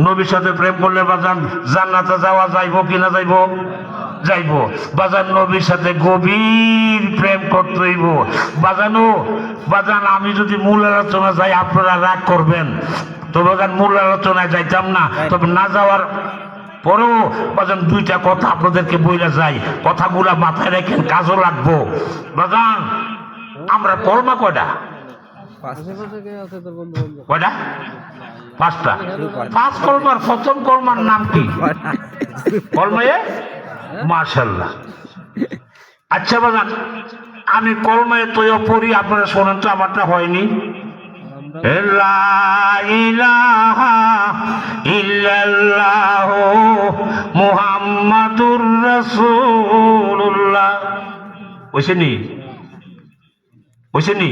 নবীর সাথে প্রেম করলে বাজান জান্নাতে যাওয়া যাইবো কিনা যাইবো? যাইবো। বাজান নবীর সাথে গভীর প্রেম করতে হইব বাজানো। বাজান আমি যদি মূল আলোচনা যাই আপনারা রাগ করবেন, তো বাজান মূল আলোচনায় যাইতাম না। তবে না যাওয়ার পরেও বাজান দুইটা কথা আপনাদেরকে বইলা যাই, কথাগুলা মাথায় রাখেন, কাজও লাগবো। বাজান আমরা কলমা কয়টা? কয়টা? পাঁচটা। পাঁচ কলমার প্রথম কলমার নাম কি? কলমায়ে মাশাআল্লাহ। আচ্ছা বাজান আমি কলমায়ে তৈয় পড়ি, আপনারা শোনেন তো, আমারটা হয়নি। লা ইলাহা ইল্লাল্লাহু মুহাম্মাদুর রাসূলুল্লাহ। ওইসেনি ওইসেনি।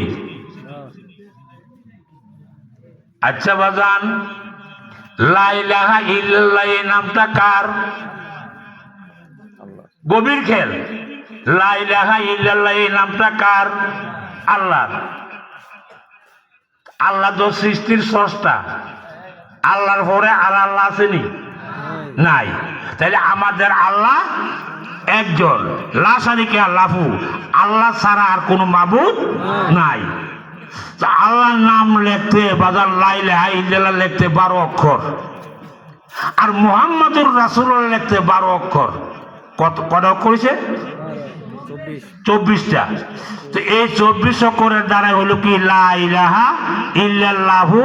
আচ্ছা বাজান লা ইলাহা ইল্লাল্লাহ এই নামটা কার? গভীর খেল। লা ইলাহা ইল্লাল্লাহ এই নামটা কার? আল্লাহর। আল্লাহ তো সৃষ্টির স্রষ্টা, আল্লাহর পরে আর আল্লাহ আসেনি? নাই। তাহলে আমাদের আল্লাহ একজন, লা শারিকা লাহু, আল্লাহ ছাড়া আর কোনো মাবুদ নাই। আল্লাহর নাম লিখতে বাজার লা ইলাহা ইল্লাল্লাহ লিখতে 12 অক্ষর, আর মুহাম্মাদুর রাসূলুল্লাহ লিখতে 12 অক্ষর। কত অক্ষর হয়েছে? 24টা। তো এই 24 অক্ষরের দ্বারা হলো কি লা ইলাহা ইল্লাল্লাহু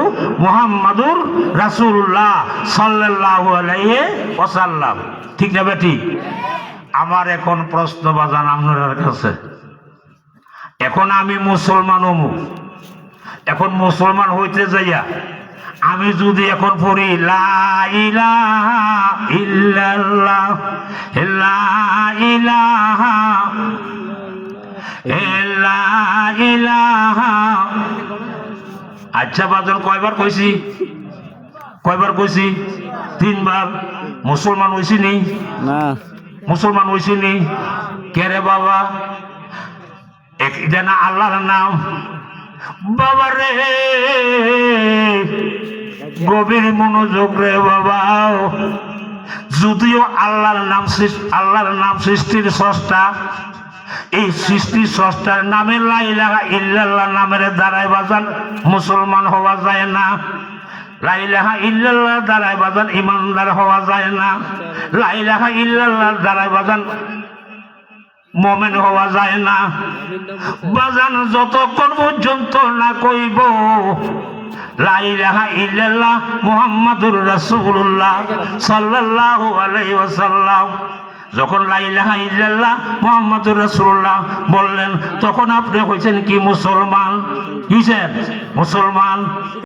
মুহাম্মাদুর রাসূলুল্লাহ সাল্লাল্লাহু আলাইহি ওয়াসাল্লাম। ঠিক না বেটি? আমার এখন প্রশ্ন বাজান আপনার কাছে, এখন আমি মুসলমান হমু, এখন মুসলমান হইতে যাইয়া আমি যদি এখন পড়ি লা ইলাহা ইল্লাল্লাহ, লা ইলাহা লা ইলাহা। আচ্ছা বাজান কয়বার কইছি? কয়বার কইছি? 3 বার। মুসলমান হইছি নি? না। মুসলমান হইছি নি? কে রে বাবা? এটা না আল্লাহর নাম বাবা রে, গভীর মনোযোগ রে বাবা। যদিও আল্লাহর নাম সৃষ্টির স্রষ্টা, এই সৃষ্টির স্রষ্টার নামে লা ইলাহা ইল্লাল্লাহ নামের দ্বারাই বাজান মুসলমান হওয়া যায় না। লা ইলাহা ইল্লাল্লাহ দ্বারাই বাজান ইমানদার হওয়া যায় না। লা ইলাহা ইল্লাল্লাহ দ্বারাই বাজান মুমিন হওয়া যায় না। বাজান যতক্ষণ পর্যন্ত না কইব লা ইলাহা ইল্লাল্লাহ মুহাম্মাদুর রাসূলুল্লাহ সাল্লাল্লাহু আলাইহি ওয়াসাল্লাম, যখন লা ইলাহা ইল্লাল্লাহ মুহাম্মাদুর রাসূলুল্লাহ বললেন, তখন আপনি হইছেন কি মুসলমান? কিসের মুসলমান?